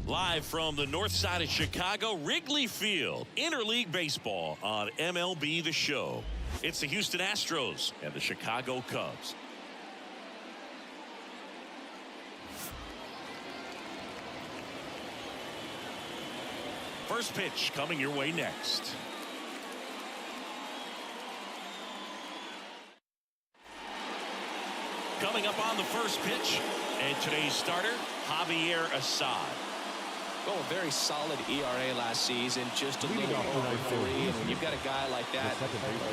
Live from the north side of Chicago, Wrigley Field, interleague baseball on MLB The Show. It's the Houston Astros and the Chicago Cubs. First pitch coming your way next. Coming up on the first pitch, and today's starter, Yainer Assad. Oh, a very solid ERA last season, just a little over 3. And when you've got a guy like that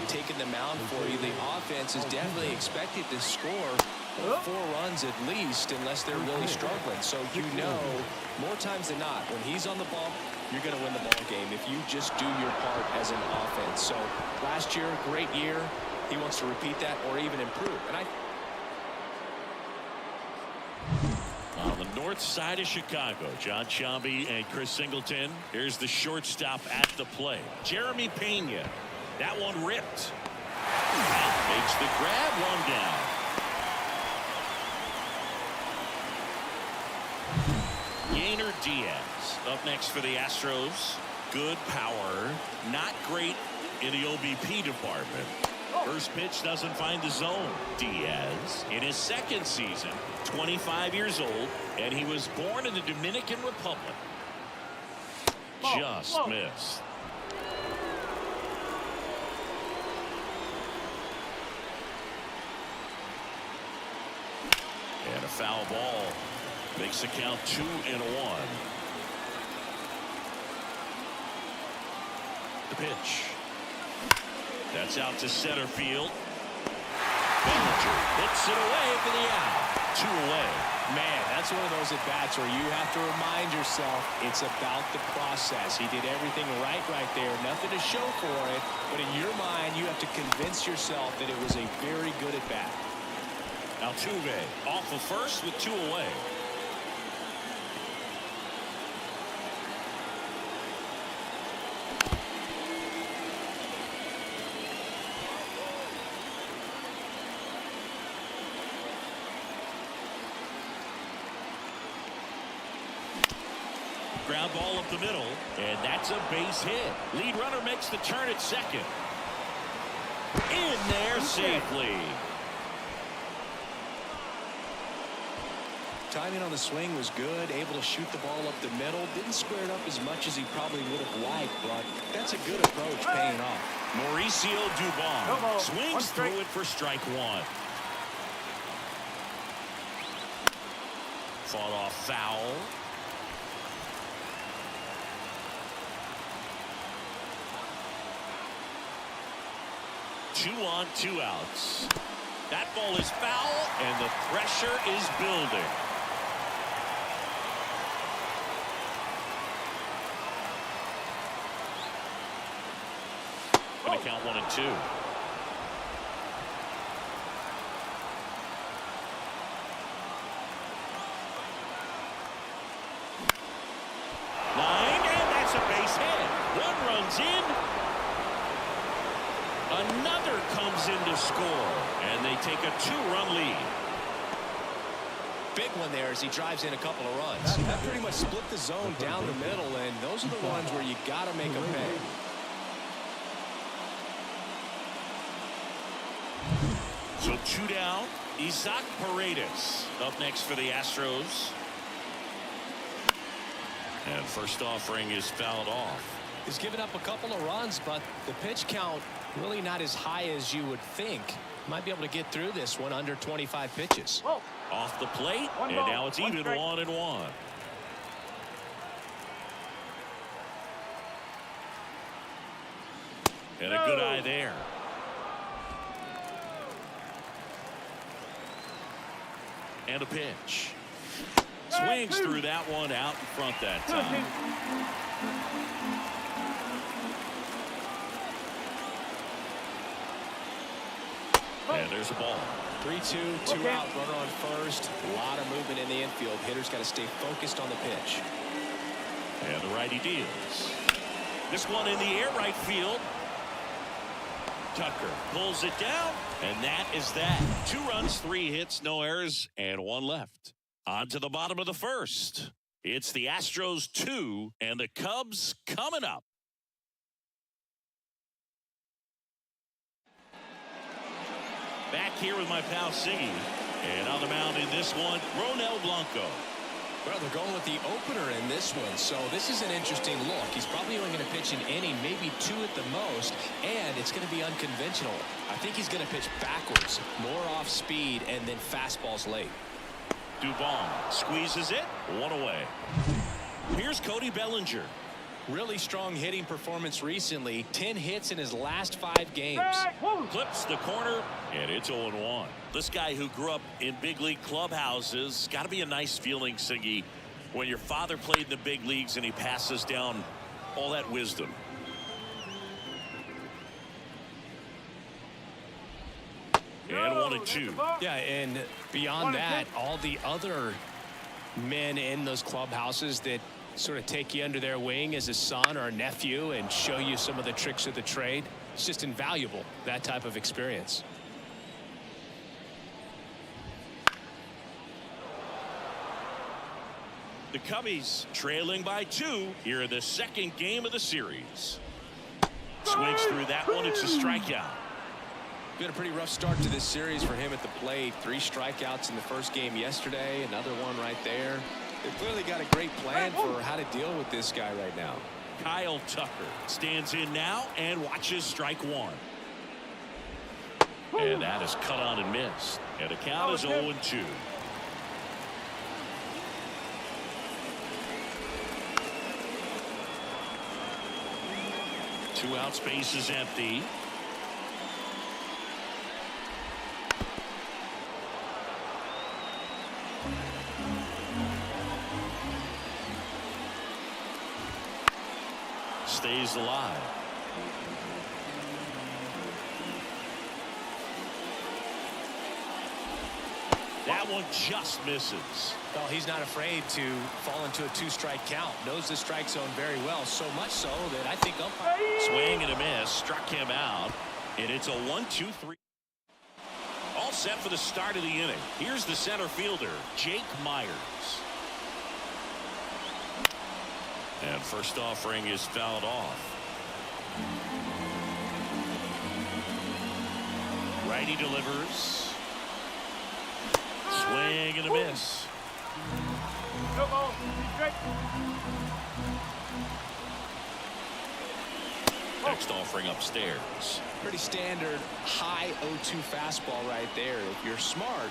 taking the mound for you, the offense is definitely expected to score 4 runs at least, unless they're really struggling. So you know, more times than not, when he's on the bump, you're going to win the ball game if you just do your part as an offense. So last year, great year. He wants to repeat that or even improve. And on the north side of Chicago, John Sciambi and Chris Singleton. Here's the shortstop at the plate, Jeremy Pena. That one ripped. Makes the grab, 1 down. Yainer Diaz up next for the Astros. Good power, not great in the OBP department. First pitch doesn't find the zone. Diaz in his second season, 25 years old, and he was born in the Dominican Republic. Just missed. And a foul ball makes the count 2-1. The pitch. That's out to center field. Bellinger hits it away for the out. 2 away. man, that's one of those at-bats where you have to remind yourself it's about the process. He did everything right there. Nothing to show for it. But in your mind, you have to convince yourself that it was a very good at-bat. Altuve off of first with 2 away. Ground ball up the middle, and that's a base hit. Lead runner makes the turn at second. In there safely. Timing on the swing was good, able to shoot the ball up the middle. Didn't square it up as much as he probably would have liked, but that's a good approach, paying off. Mauricio Dubon swings through it for strike 1. Fought off foul. Two on, 2 outs. That ball is foul, and the pressure is building. Going to count 1 and 2. Line, and that's a base hit. 1 runs in. Another comes in to score, and they take a 2-run lead. Big one there as he drives in a couple of runs. That pretty much split the zone down the middle, and those are the ones where you got to make them pay. So 2 down. Isaac Paredes up next for the Astros. And first offering is fouled off. He's given up a couple of runs, but the pitch count really not as high as you would think. Might be able to get through this one under 25 pitches. Whoa. Off the plate, and now it's even 1 and 1. And a good eye there. And a pitch. Swings through that one out in front that time. And there's a ball. 3-2, 2 out, runner on first. A lot of movement in the infield. Hitter's got to stay focused on the pitch. And the righty deals. This one in the air, right field. Tucker pulls it down, and that is that. 2 runs, 3 hits, no errors, and 1 left. On to the bottom of the first. It's the Astros 2 and the Cubs coming up. Back here with my pal Siggy. And on the mound in this one, Ronel Blanco. Well, they're going with the opener in this one, so this is an interesting look. He's probably only going to pitch an inning, maybe 2 at the most, and it's going to be unconventional. I think he's going to pitch backwards, more off speed, and then fastballs late. Dubon squeezes it, 1 away. Here's Cody Bellinger. Really strong hitting performance recently. 10 hits in his last 5 games. Clips the corner, and it's 0-1. This guy who grew up in big league clubhouses, got to be a nice feeling, Siggy, when your father played in the big leagues and he passes down all that wisdom. And 1-2. Yeah, and beyond that, all the other men in those clubhouses that sort of take you under their wing as a son or a nephew and show you some of the tricks of the trade. It's just invaluable, that type of experience. The Cubbies trailing by 2 here in the second game of the series. Swings through that one. It's a strikeout. Been a pretty rough start to this series for him at the plate. 3 strikeouts in the first game yesterday. Another one right there. They've clearly got a great plan for how to deal with this guy right now. Kyle Tucker stands in now and watches strike 1. And that is cut on and missed. And the count is 0-2. Two out, space is empty. Stays alive. That one just misses. Well, he's not afraid to fall into a 2-strike count. Knows the strike zone very well, so much so that I think umpire. Swing and a miss, struck him out, and it's a 1-2-3. All set for the start of the inning. Here's the center fielder, Jake Meyers. And first offering is fouled off. Righty delivers. Swing and a miss. Next offering upstairs. Pretty standard high 0-2 fastball right there. If you're smart,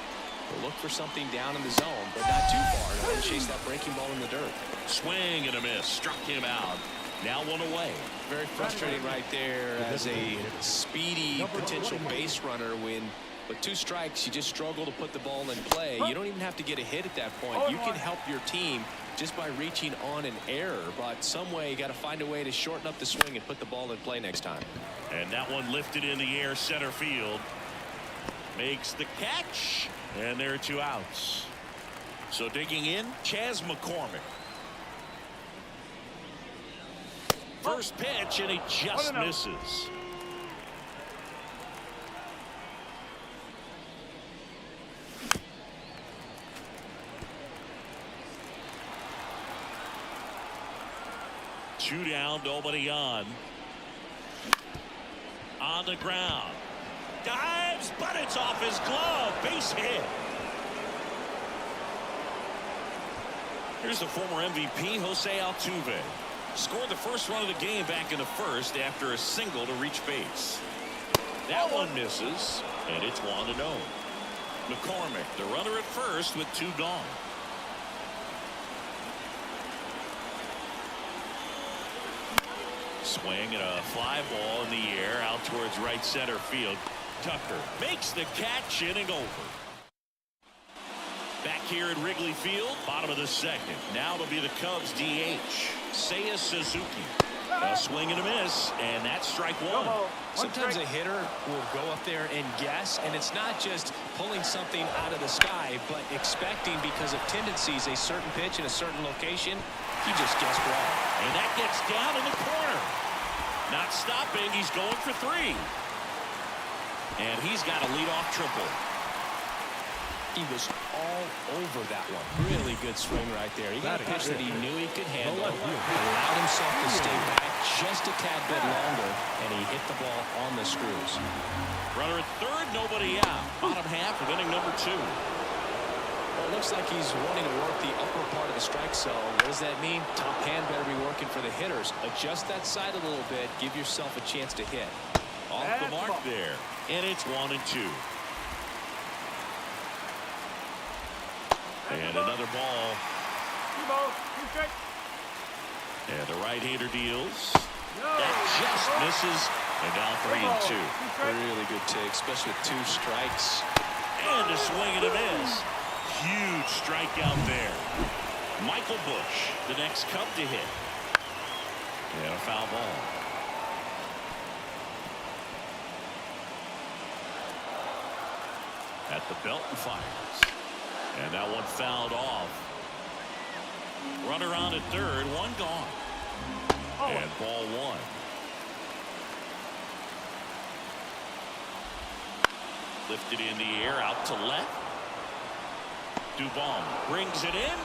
you'll look for something down in the zone, but not too far. Don't chase that breaking ball in the dirt. Swing and a miss. Struck him out. Now 1 away. Very frustrating right there as a speedy potential base runner when with 2 strikes you just struggle to put the ball in play. You don't even have to get a hit at that point. You can help your team just by reaching on an error, but some way you got to find a way to shorten up the swing and put the ball in play next time. And that one lifted in the air, center field. Makes the catch, and there are 2 outs. So digging in, Chas McCormick. First pitch, and he just misses. Two down, nobody on. On the ground. Dives, but it's off his glove. Base hit. Here's the former MVP, Jose Altuve. Scored the first run of the game back in the first after a single to reach base. That one misses, and it's 1-0. McCormick, the runner at first with 2 gone. Swing and a fly ball in the air out towards right center field. Tucker makes the catch, inning over. Back here at Wrigley Field, bottom of the second. Now it'll be the Cubs DH, Seiya Suzuki. A swing and a miss, and that's strike 1. Sometimes a hitter will go up there and guess, and it's not just pulling something out of the sky, but expecting because of tendencies a certain pitch in a certain location. He just guessed wrong. And that gets down in the corner. Not stopping, he's going for 3. And he's got a leadoff triple. He was all over that one. Really good swing right there. He got a pitch that he knew he could handle, allowed himself to stay back just a tad bit longer, and he hit the ball on the screws. Runner at third, nobody out. Bottom half of inning number 2. Well, it looks like he's wanting to work the upper part of the strike zone. What does that mean? Top hand better be working for the hitters. Adjust that side a little bit. Give yourself a chance to hit. Off the mark there. And it's 1-2. And another ball. And the right-hander deals. That just misses. And now 3-2. Really good take, especially with 2 strikes. And a swing and a miss. Huge strikeout there. Michael Busch, the next Cub to hit. And a foul ball. At the belt and fires. And that one fouled off. Runner on at third, 1 gone. And ball 1. Lifted in the air out to left. Dubon brings it in.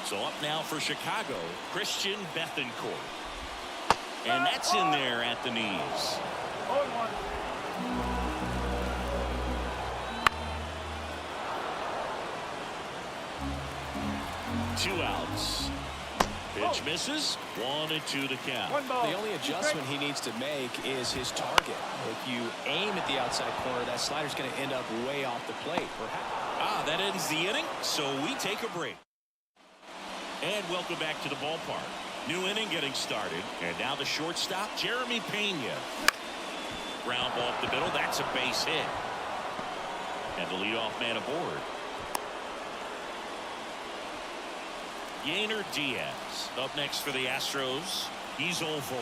So up now for Chicago, Christian Bethancourt. And that's in there at the knees. 2 outs. Pitch misses. 1-2 to count. The only adjustment he needs to make is his target. If you aim at the outside corner, that slider's going to end up way off the plate. Perhaps. That ends the inning, so we take a break. And welcome back to the ballpark. New inning getting started. And now the shortstop, Jeremy Pena. Ground ball up the middle. That's a base hit. And the leadoff man aboard. Yainer Diaz up next for the Astros. He's 0 for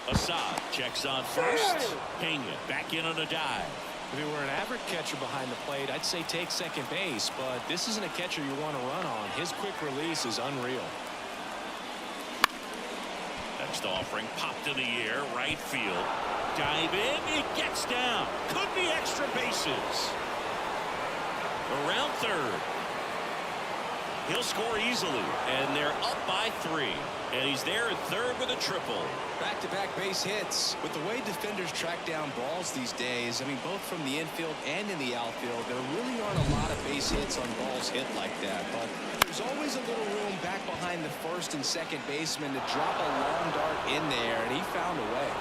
1. Assad checks on first. Pena back in on a dive. If he were an average catcher behind the plate, I'd say take second base, but this isn't a catcher you want to run on. His quick release is unreal. Next offering popped in the air, right field. Dive in, it gets down. Could be extra bases. Around third. He'll score easily, and they're up by 3. And he's there at third with a triple. Back-to-back base hits. With the way defenders track down balls these days, I mean, both from the infield and in the outfield, there really aren't a lot of base hits on balls hit like that. But there's always a little room back behind the first and second baseman to drop a long dart in there, and he found a way.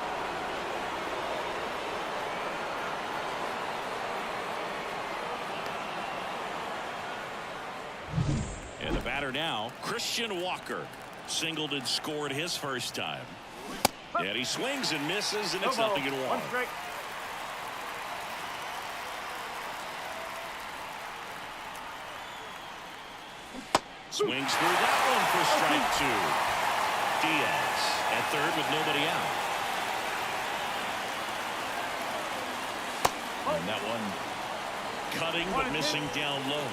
And the batter now, Christian Walker. Singled and scored his first time. And he swings and misses, and it's 0-1. Swings through that one for strike 2. Diaz at third with nobody out. And that one cutting but missing down low.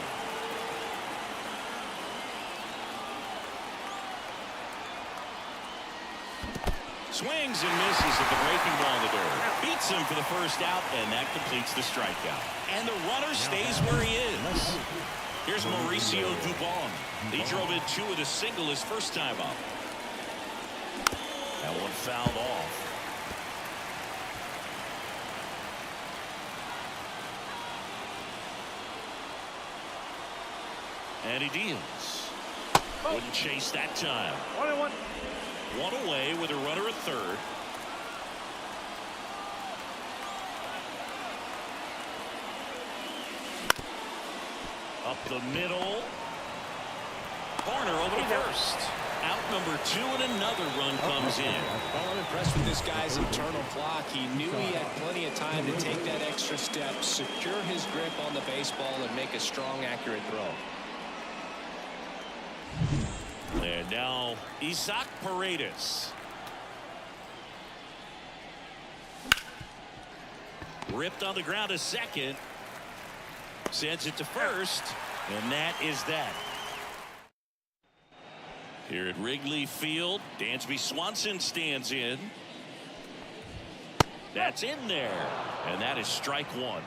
Swings and misses at the breaking ball in the dirt. Beats him for the first out, and that completes the strikeout. And the runner stays where he is. Here's Mauricio Dubon. He drove in 2 with a single his first time up. That one fouled off. And he deals. Wouldn't chase that time. 1-1. 1 away with a runner at third. Up the middle. Corner over to first. Out number 2, and another run comes in. Well, I'm impressed with this guy's internal clock. He knew he had plenty of time to take that extra step, secure his grip on the baseball, and make a strong, accurate throw. And now Isaac Paredes. Ripped on the ground to second. Sends it to first. And that is that. Here at Wrigley Field, Dansby Swanson stands in. That's in there, and that is strike one.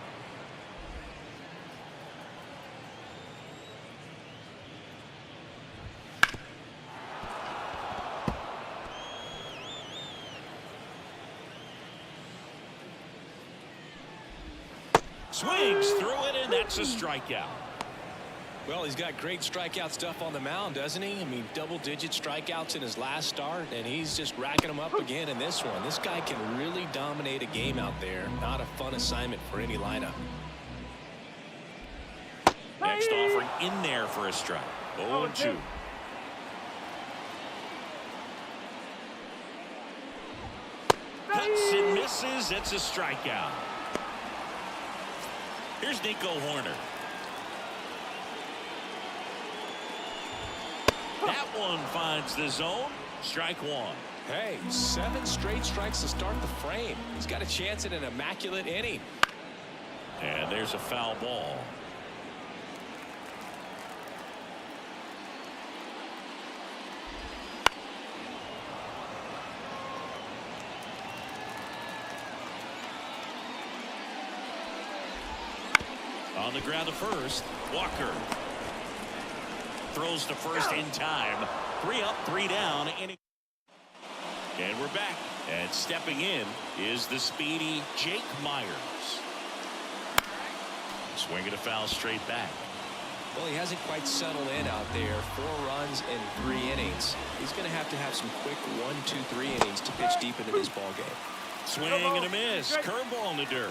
Swings through it, and that's a strikeout. Well, he's got great strikeout stuff on the mound, doesn't he? I mean, double-digit strikeouts in his last start, and he's just racking them up again in this one. This guy can really dominate a game out there. Not a fun assignment for any lineup. Next offering in there for a strike. 0-2. Cuts and misses. It's a strikeout. Here's Nico Horner. That one finds the zone. Strike one. Hey, 7 straight strikes to start the frame. He's got a chance at an immaculate inning. And there's a foul ball. On the ground to first, Walker throws to first in time. 3 up, 3 down. And we're back. And stepping in is the speedy Jake Meyers. Swinging a foul straight back. Well, he hasn't quite settled in out there. 4 runs in 3 innings. He's going to have some quick 1, 2, 3 innings to pitch deep into this ball game. Swing and a miss. Curveball in the dirt.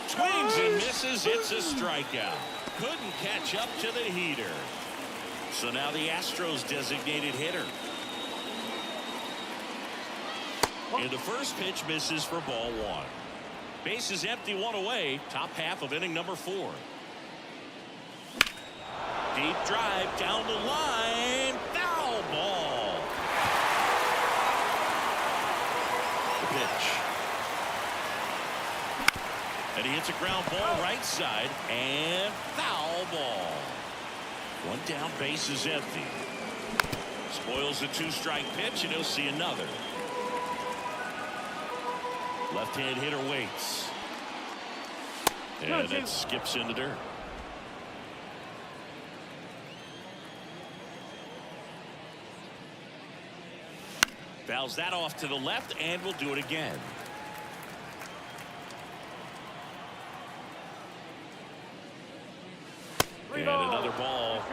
Swings and misses. It's a strikeout. Couldn't catch up to the heater. So now the Astros designated hitter. And the first pitch misses for ball 1. Bases empty, 1 away. Top half of inning number 4. Deep drive down the line. Foul ball. The pitch. And he hits a ground ball right side, and foul ball. 1 down, base is empty. Spoils the 2-strike pitch, and he'll see another. Left-hand hitter waits. And it skips in the dirt. Fouls that off to the left, and we'll do it again. And another ball.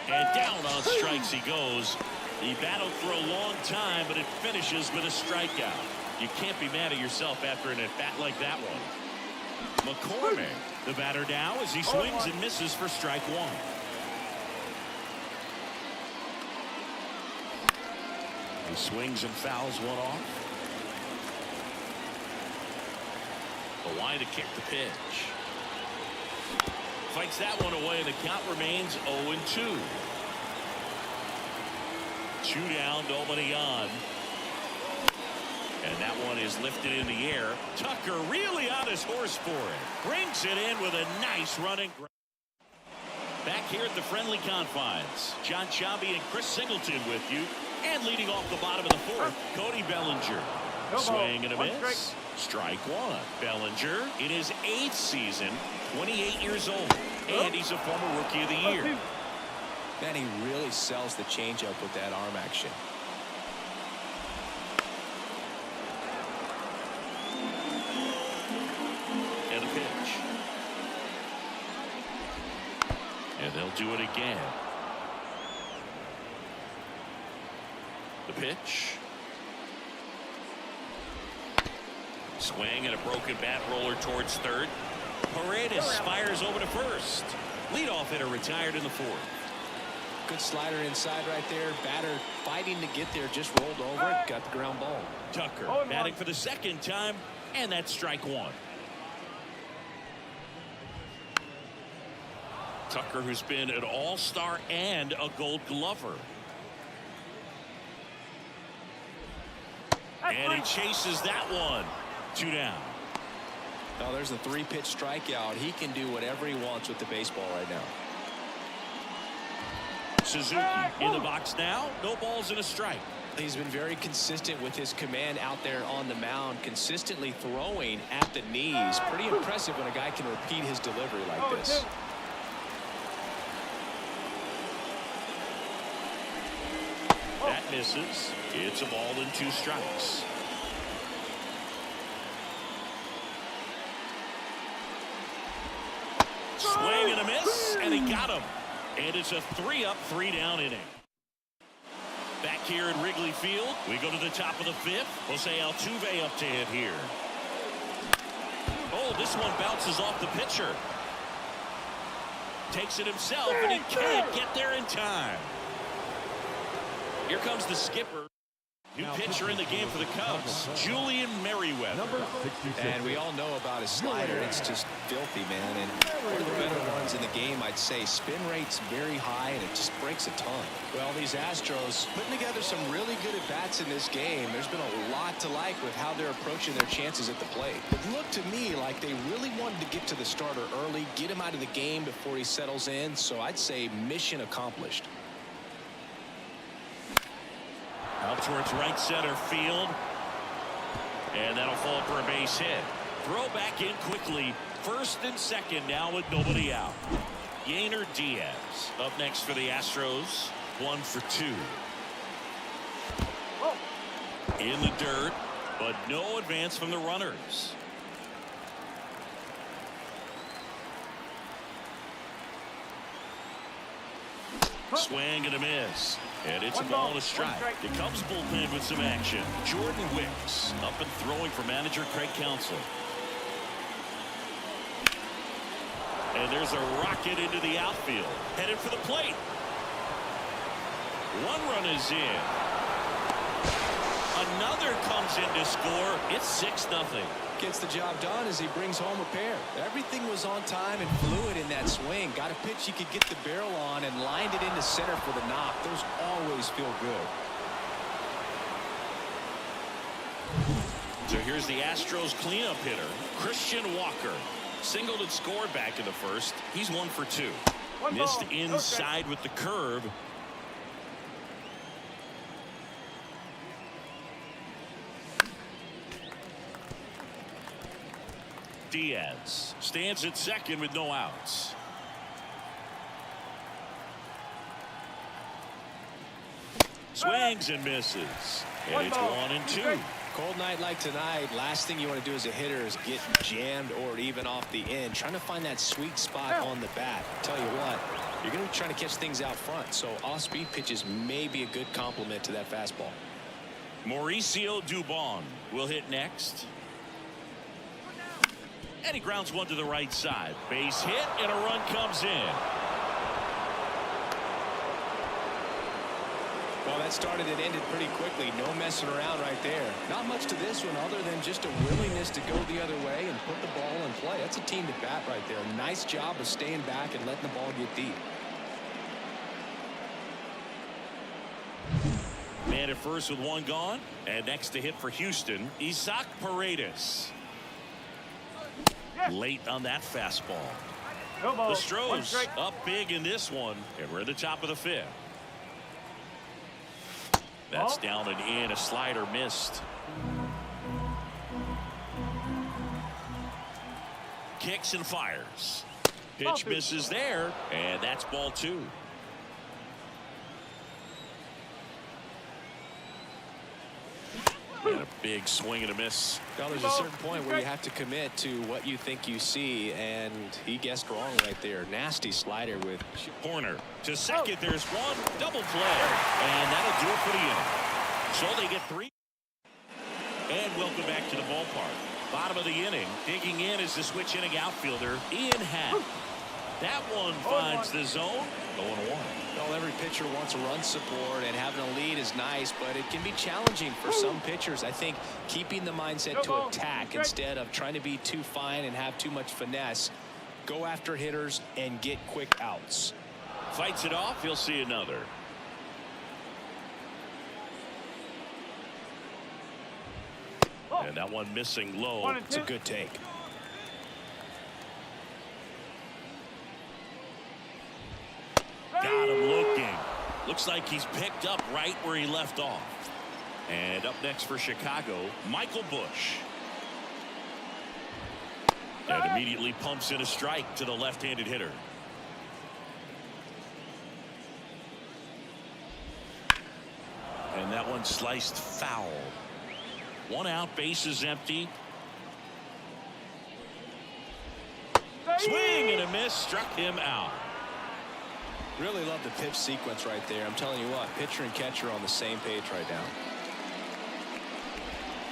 And down on strikes he goes. He battled for a long time, but it finishes with a strikeout. You can't be mad at yourself after an at-bat like that one. McCormick, the batter now, as he swings and misses for strike 1. He swings and fouls one off. The line to kick the pitch. Fights that one away, and the count remains 0-2. 2 down, nobody on. And that one is lifted in the air. Tucker really on his horse for it. Brings it in with a nice running. Back here at the friendly confines, John Chambi and Chris Singleton with you. And leading off the bottom of the 4th, Cody Bellinger. Swing and a miss. Strike 1. Bellinger in his 8th season, 28 years old, and he's a former Rookie of the Year. Man, he really sells the changeup with that arm action. And a pitch. And they'll do it again. The pitch. Swing and a broken bat roller towards third. Paredes fires over to first. Leadoff hitter retired in the 4th. Good slider inside right there. Batter fighting to get there, just rolled over it, got the ground ball. Tucker batting for the 2nd time, and that's strike 1. Tucker, who's been an all-star and a Gold Glover. And he chases that one. 2 down. Oh, there's a 3-pitch strikeout. He can do whatever he wants with the baseball right now. Suzuki in the box now. No balls and a strike. He's been very consistent with his command out there on the mound, consistently throwing at the knees. Pretty impressive when a guy can repeat his delivery like this. That misses. It's a ball and 2 strikes. Swing and a miss, and he got him. And it's a 3-up, 3-down inning. Back here at Wrigley Field, we go to the top of the 5th. Jose Altuve up to hit here. Oh, this one bounces off the pitcher. Takes it himself, and he can't get there in time. Here comes the skipper. New pitcher in the game for the Cubs, Julian Merriweather. And we all know about his slider. It's just filthy, man. And one of the better ones in the game, I'd say. Spin rate's very high, and it just breaks a ton. Well, these Astros putting together some really good at-bats in this game. There's been a lot to like with how they're approaching their chances at the plate. It looked to me like they really wanted to get to the starter early, get him out of the game before he settles in. So I'd say mission accomplished. Out towards right center field. And that'll fall for a base hit. Throw back in quickly. First and second now with nobody out. Yainer Diaz up next for the Astros. 1 for 2. In the dirt, but no advance from the runners. Swing and a miss. And it's a ball and a strike. The Cubs bullpen with some action. Jordan Wicks up and throwing for manager Craig Counsell. And there's a rocket into the outfield. Headed for the plate. 1 run is in. Another comes in to score. It's 6-0. Gets the job done as he brings home a pair. Everything was on time and fluid in that swing. Got a pitch he could get the barrel on and lined it into center for the knock. Those always feel good. So here's the Astros cleanup hitter, Christian Walker. Singled and scored back in the first. He's 1 for 2. Missed inside with the curve. Diaz stands at second with no outs. Swings and misses. And it's 1 and 2. Cold night like tonight, last thing you want to do as a hitter is get jammed or even off the end. Trying to find that sweet spot on the bat. Tell you what, you're going to be trying to catch things out front. So off-speed pitches may be a good complement to that fastball. Mauricio Dubon will hit next. And he grounds one to the right side. Base hit, and a run comes in. Well, that started and ended pretty quickly. No messing around right there. Not much to this one other than just a willingness to go the other way and put the ball in play. That's a team at bat right there. Nice job of staying back and letting the ball get deep. Man at first with 1 gone. And next to hit for Houston, Isaac Paredes. Late on that fastball. The Astros up big in this one, and we're at the top of the 5th. That's down and in. A slider missed. Kicks and fires. Pitch misses there, and that's ball 2. And a big swing and a miss. Well, there's a certain point where you have to commit to what you think you see, and he guessed wrong right there. Nasty slider with Corner to second. There's one. Double play, and that'll do it for the inning. So they get 3. And welcome back to the ballpark. Bottom of the inning. Digging in is the switch inning outfielder Ian Happ. That one finds the zone. 0-1. Well, every pitcher wants a run support, and having a lead is nice, but it can be challenging for some pitchers. I think keeping the mindset to attack instead of trying to be too fine and have too much finesse. Go after hitters and get quick outs. Fights it off. He'll see another. And that one missing low. It's a good take. Got him looking. Looks like he's picked up right where he left off. And up next for Chicago, Michael Busch. And immediately pumps in a strike to the left-handed hitter. And that one sliced foul. 1 out, bases empty. Swing and a miss, struck him out. Really love the pitch sequence right there. I'm telling you what, pitcher and catcher are on the same page right now.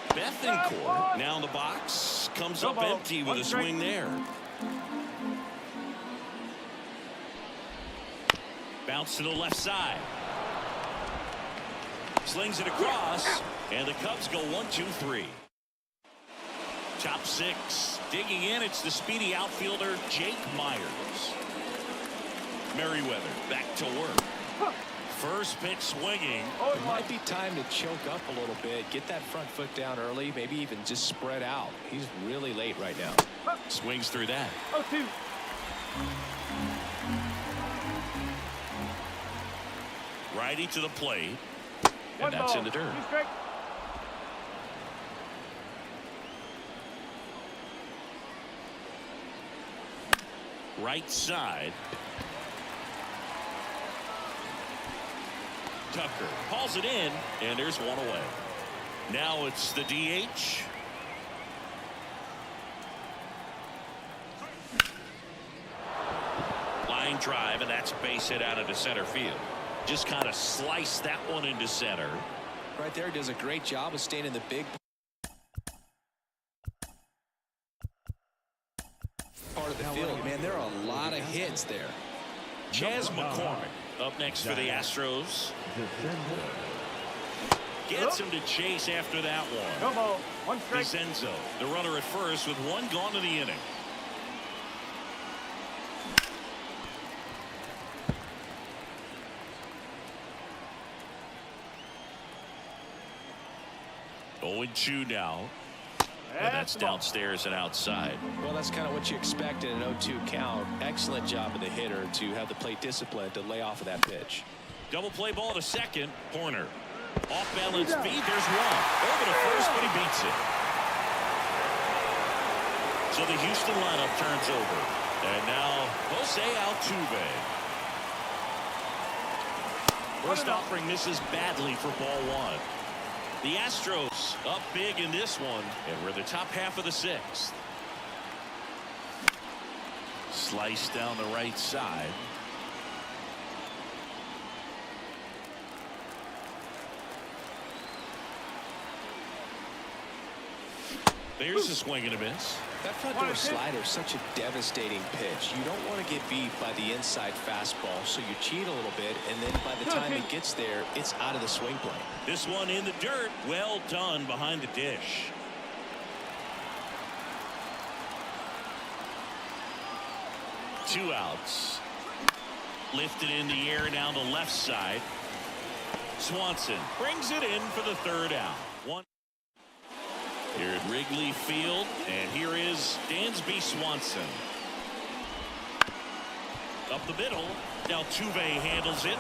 Bethencourt now in the box, comes up empty with a swing there. Bounce to the left side. Slings it across, and the Cubs go 1-2-3. Top 6. Digging in, it's the speedy outfielder, Jake Meyers. Merriweather back to work. First pitch swinging. It might be time to choke up a little bit, get that front foot down early, maybe even just spread out. He's really late right now. Swings through that. 0-2. Righty to the plate. And that's in the dirt. Right side. Tucker hauls it in, and there's one away. Now it's the DH. Line drive, and that's base hit out into center field. Just kind of sliced that one into center. Right there, does a great job of staying in the big part of the field. Man, there are a lot of hits there. McCormick up next for the Astros. Gets him to chase after that one. No ball. 1 strike. Vincenzo, the runner at first with 1 gone to the inning. Going 2 now. And that's downstairs and outside. Well, that's kind of what you expect in an 0-2 count. Excellent job of the hitter to have the plate discipline to lay off of that pitch. Double play ball to second. Horner. Off balance feed. There's one. Over to first, but he beats it. So the Houston lineup turns over. And now Jose Altuve. First offering misses badly for ball 1. The Astros up big in this one, and we're the top half of the 6th. Slice down the right side. There's a swing and a miss. That front door slider is such a devastating pitch. You don't want to get beat by the inside fastball, so you cheat a little bit, and then by the time it gets there, it's out of the swing plane. This one in the dirt. Well done behind the dish. Two outs. Lifted in the air down the left side. Swanson brings it in for the 3rd out. One here at Wrigley Field, and here is Dansby Swanson. Up the middle. Now Altuve handles it.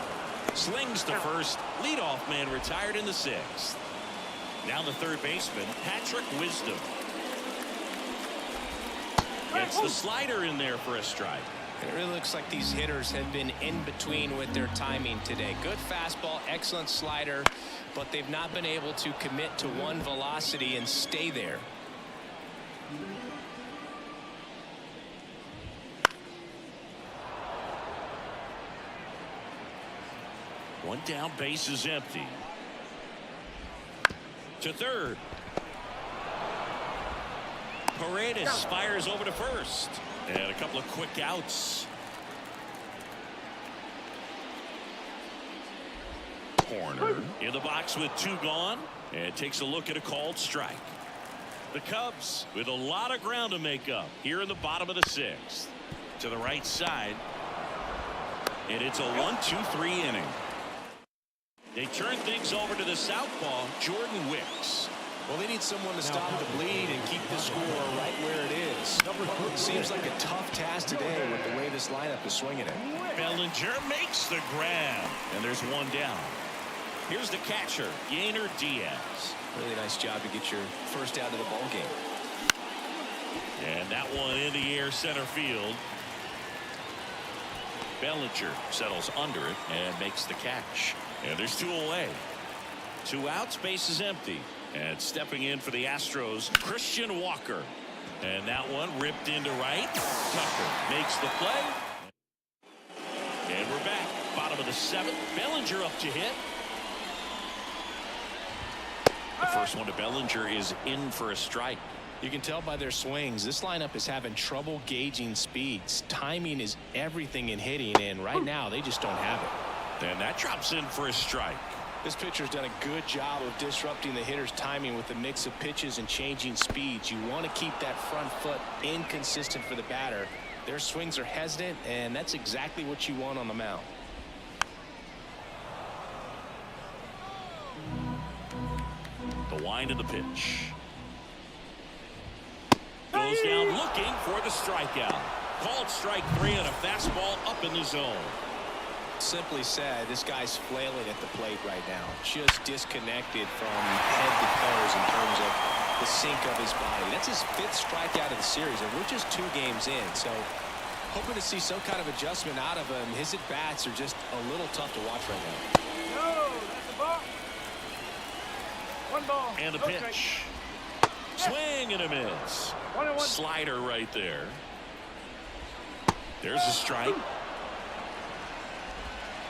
Slings to first. Leadoff man retired in the 6th. Now the 3rd baseman, Patrick Wisdom. Gets the slider in there for a strike. It really looks like these hitters have been in between with their timing today. Good fastball, excellent slider, but they've not been able to commit to one velocity and stay there. One down, base is empty. To 3rd. Paredes fires over to first. And a couple of quick outs. Corner in the box with 2 gone. And takes a look at a called strike. The Cubs with a lot of ground to make up here in the bottom of the 6th. To the right side. And it's a 1-2-3 inning. They turn things over to the southpaw, Jordan Wicks. Well, they need someone to stop the bleed and keep the score right where it is. Seems like a tough task today with the way this lineup is swinging it. Bellinger makes the grab, and there's one down. Here's the catcher, Yainer Diaz. Really nice job to get your first out of the ball game. And that one in the air center field. Bellinger settles under it and makes the catch. And there's two away. 2 outs, base is empty. And stepping in for the Astros, Christian Walker. And that one ripped into right. Tucker makes the play. And we're back. Bottom of the 7th. Bellinger up to hit. The first one to Bellinger is in for a strike. You can tell by their swings, this lineup is having trouble gauging speeds. Timing is everything in hitting, and right now they just don't have it. And that drops in for a strike. This pitcher's done a good job of disrupting the hitter's timing with a mix of pitches and changing speeds. You want to keep that front foot inconsistent for the batter. Their swings are hesitant, and that's exactly what you want on the mound. The wind of the pitch. Goes down looking for the strikeout. Called strike 3 on a fastball up in the zone. Simply said, this guy's flailing at the plate right now. Just disconnected from head to toes in terms of the sink of his body. That's his 5th strikeout of the series, and we're just 2 games in. So hoping to see some kind of adjustment out of him. His at-bats are just a little tough to watch right now. No, that's a ball. 1 ball. And the pitch. Swing and a miss. 1-1. Slider right there. There's a strike.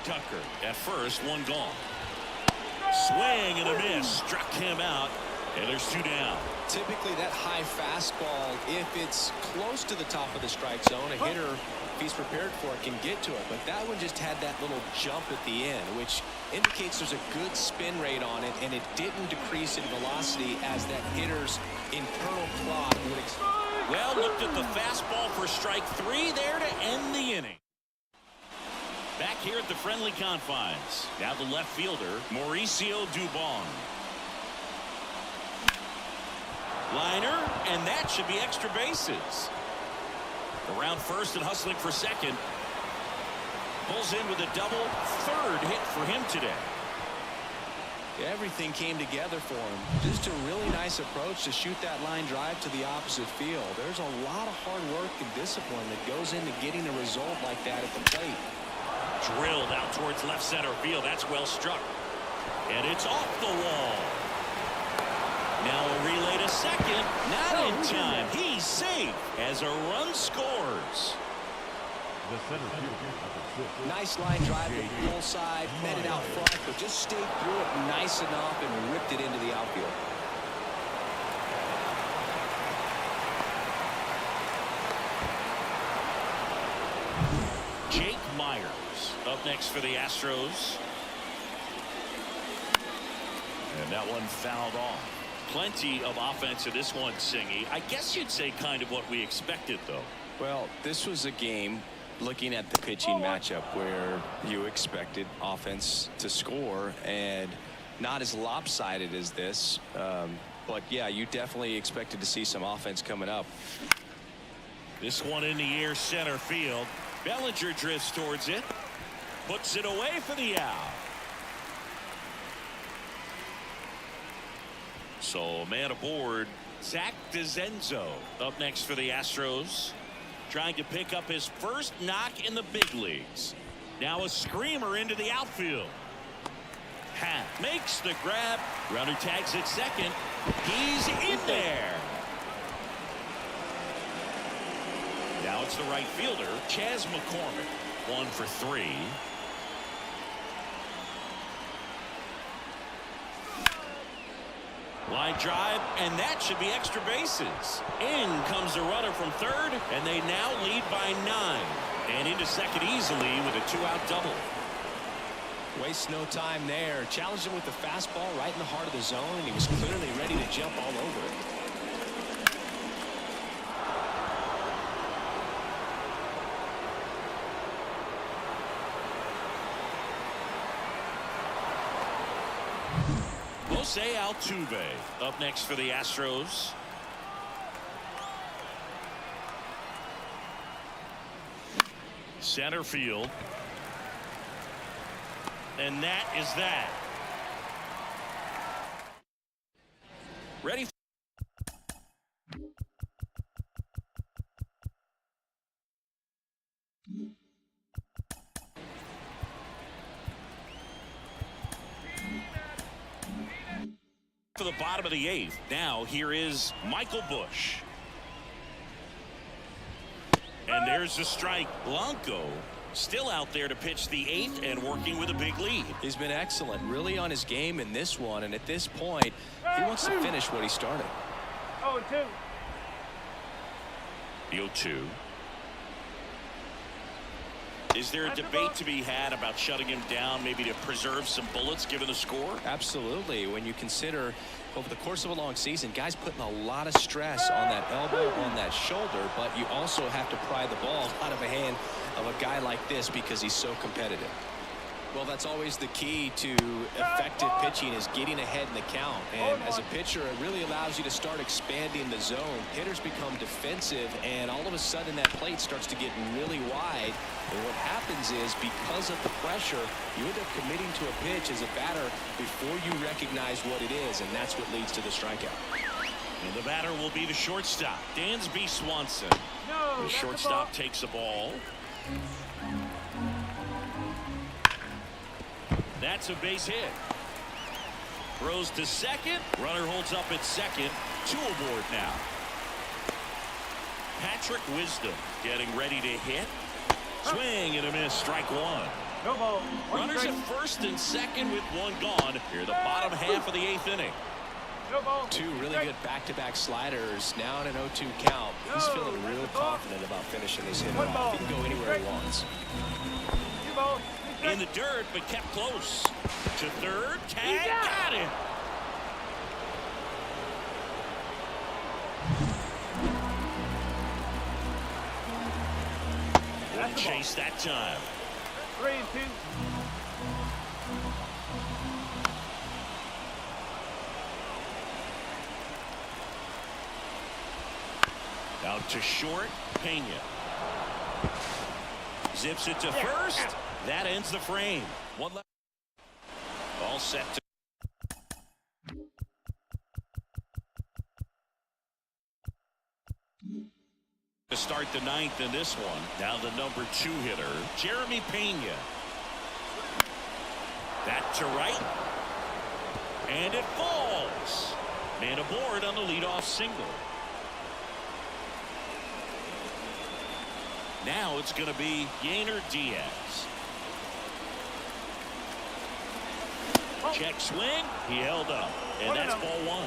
Tucker at first, 1 gone. Swing and a miss. Struck him out. And there's 2 down. Typically that high fastball, if it's close to the top of the strike zone, a hitter, if he's prepared for it, can get to it. But that one just had that little jump at the end, which indicates there's a good spin rate on it, and it didn't decrease in velocity as that hitter's internal clock would expect. Well, looked at the fastball for strike 3 there to end the inning. Back here at the friendly confines. Now the left fielder, Mauricio Dubon. Liner, and that should be extra bases. Around first and hustling for second. Pulls in with a double. 3rd hit for him today. Everything came together for him. Just a really nice approach to shoot that line drive to the opposite field. There's a lot of hard work and discipline that goes into getting a result like that at the plate. Drilled out towards left center field. That's well struck. And it's off the wall. Now a relay to second. Not in time. He's safe as a run scores. Nice line drive to the full side, met it out front, but just stayed through it nice enough and ripped it into the outfield. Jake Meyers up next for the Astros. And that one fouled off. Plenty of offense in this one, Singy. I guess you'd say kind of what we expected, though. Well, this was a game, looking at the pitching matchup, where you expected offense to score, and not as lopsided as this. But, yeah, you definitely expected to see some offense coming up. This one in the air center field. Bellinger drifts towards it. Puts it away for the out. So man aboard, Zach DeZenzo up next for the Astros. Trying to pick up his first knock in the big leagues. Now a screamer into the outfield. Hat makes the grab. Runner tags at second. He's in there. Now it's the right fielder, Chas McCormick. 1 for 3. Line drive, and that should be extra bases. In comes the runner from 3rd, and they now lead by 9. And into second easily with a 2-out double. Wastes no time there. Challenged him with the fastball right in the heart of the zone, and he was clearly ready to jump all over it. Jose Altuve up next for the Astros. Center field. And that is that. Ready. For the bottom of the 8th. Now here is Michael Busch. And there's the strike. Blanco still out there to pitch the 8th and working with a big lead. He's been excellent, really on his game in this one, and at this point he wants to finish what he started. 0-2. The 0-2. Is there a debate to be had about shutting him down, maybe to preserve some bullets given the score? Absolutely. When you consider over the course of a long season, guys putting a lot of stress on that elbow, on that shoulder, but you also have to pry the ball out of the hand of a guy like this because he's so competitive. Well, that's always the key to effective pitching, is getting ahead in the count. And as a pitcher, it really allows you to start expanding the zone. Hitters become defensive, and all of a sudden that plate starts to get really wide. And what happens is, because of the pressure, you end up committing to a pitch as a batter before you recognize what it is, and that's what leads to the strikeout. And the batter will be the shortstop, Dansby Swanson. The shortstop takes the ball. That's a base hit. Throws to second. Runner holds up at second. 2 aboard now. Patrick Wisdom getting ready to hit. Swing and a miss. Strike 1. No ball. Runners at first and second with 1 gone. Here the bottom half of the 8th inning. No ball. 2 really good back-to-back sliders. Now in an 0-2 count. He's feeling real confident about finishing this hitter off. He can go anywhere he wants. 2 ball. In the dirt, but kept close. To third. Tag. Got it. Wouldn't chase that time. 3-2. Out to short. Pena. Zips it to first. That ends the frame. 1 left. All set to start the 9th in this one. Now the number 2 hitter, Jeremy Pena. That to right. And it falls. Man aboard on the leadoff single. Now it's going to be Yainer Diaz. Check swing. He held up. And that's ball 1.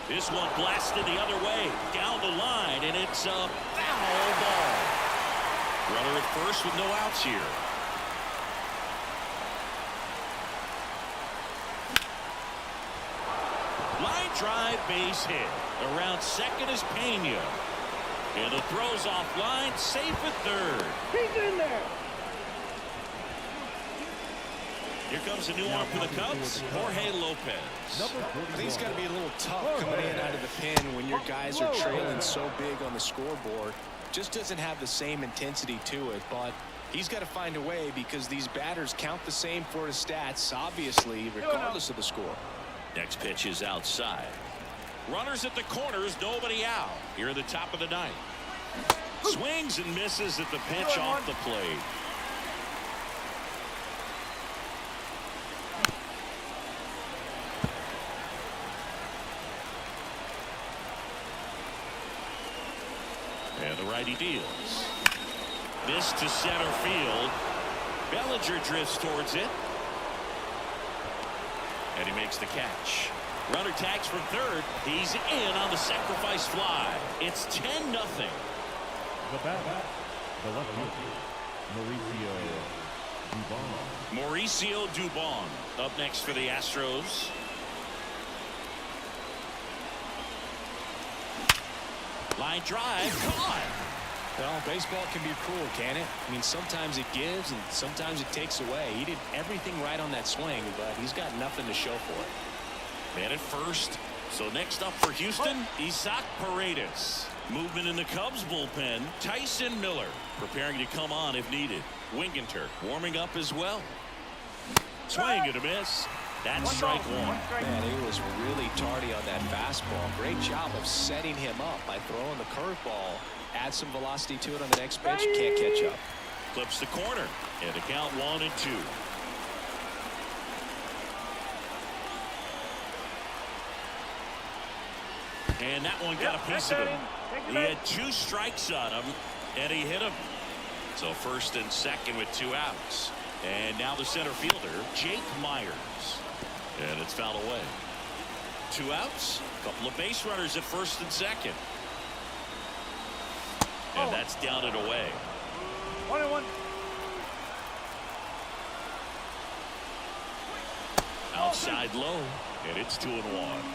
This one blasted the other way. Down the line. And it's a foul ball. Runner at first with no outs here. Line drive, base hit. Around second is Pena. And the throw's offline, safe at third. He's in there. Here comes a new arm for the Cubs, Jorge Lopez. I think it's got to be a little tough coming in out of the pen when your guys are trailing so big on the scoreboard. Just doesn't have the same intensity to it, but he's got to find a way, because these batters count the same for his stats, obviously, regardless of the score. Next pitch is outside. Runners at the corners, nobody out. Here at the top of the 9th. Swings and misses at the pitch off the plate. And the righty deals. This to center field. Bellinger drifts towards it. And he makes the catch. Runner tags from third. He's in on the sacrifice fly. It's 10-0. The bat, the left fielder, Mauricio Dubon up next for the Astros. Line drive, caught. Well, baseball can be cruel, can it? I mean, sometimes it gives and sometimes it takes away. He did everything right on that swing, but he's got nothing to show for it. Man at first. So next up for Houston, Isaac Paredes. Movement in the Cubs bullpen. Tyson Miller preparing to come on if needed. Winginter warming up as well. Swing and a miss. That's strike one. Man, he was really tardy on that fastball. Great job of setting him up by throwing the curveball. Add some velocity to it on the next pitch. Can't catch up. Clips the corner. And a count 1-2. And that one got a piece of him. He had 2 strikes on him, and he hit him. So first and second with 2 outs. And now the center fielder, Jake Meyers. And it's fouled away. 2 outs. A couple of base runners at first and second. And that's down and away. 1-1. Outside low. And it's 2-1.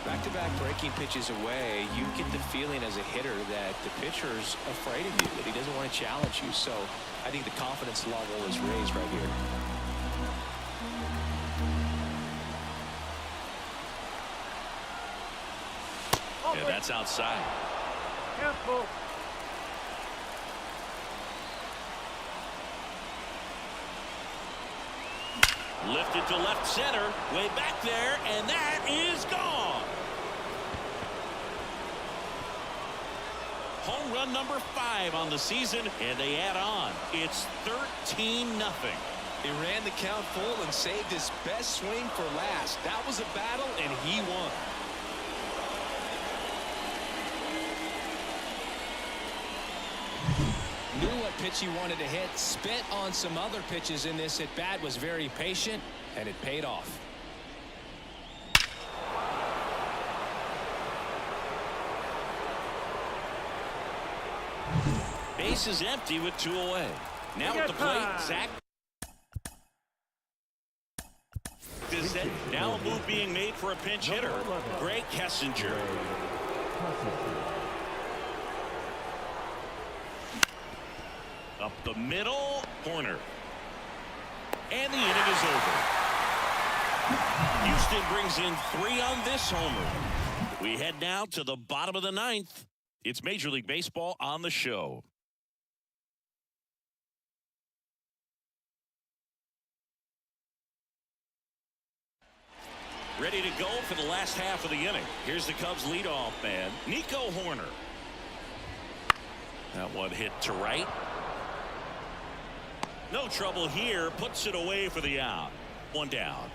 Back-to-back breaking pitches away, you get the feeling as a hitter that the pitcher's afraid of you, that he doesn't want to challenge you. So I think the confidence level is raised right here. And that's outside. Careful. Lifted to left center, way back there, and that is gone. Home run number 5 on the season, and they add on. It's 13-0. He ran the count full and saved his best swing for last. That was a battle, and he won. Knew what pitch he wanted to hit, spit on some other pitches in this at bat, was very patient, and it paid off. Base is empty with 2 away. Now at the plate, Zach. Now a move being made for a pinch hitter, Greg Kessinger. Up the middle, corner. And the inning is over. Houston brings in 3 on this homer. We head now to the bottom of the 9th. It's Major League Baseball on the show. Ready to go for the last half of the inning. Here's the Cubs leadoff man, Nico Horner. That one hit to right. No trouble here. Puts it away for the out. 1 down.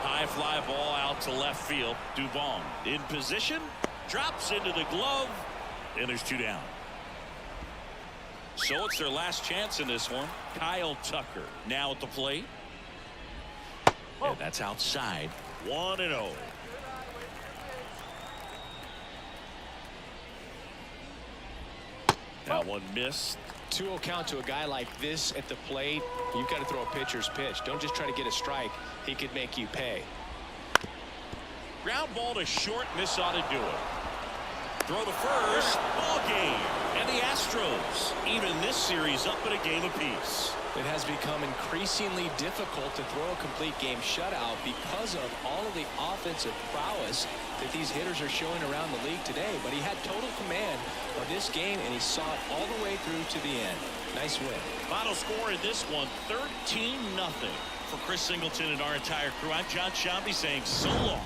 High fly ball out to left field. Dubon in position. Drops into the glove. And there's 2 down. So it's their last chance in this one. Kyle Tucker now at the plate. And that's outside. 1-0. That one missed. 2-0 count to a guy like this at the plate. You've got to throw a pitcher's pitch. Don't just try to get a strike. He could make you pay. Ground ball to short, and this ought to do it. Throw to first. Ball game. And the Astros even this series up in a game apiece. It has become increasingly difficult to throw a complete game shutout because of all of the offensive prowess that these hitters are showing around the league today. But he had total command of this game, and he saw it all the way through to the end. Nice win. Final score in this one, 13-0. For Chris Singleton and our entire crew, I'm John Shambi saying so long.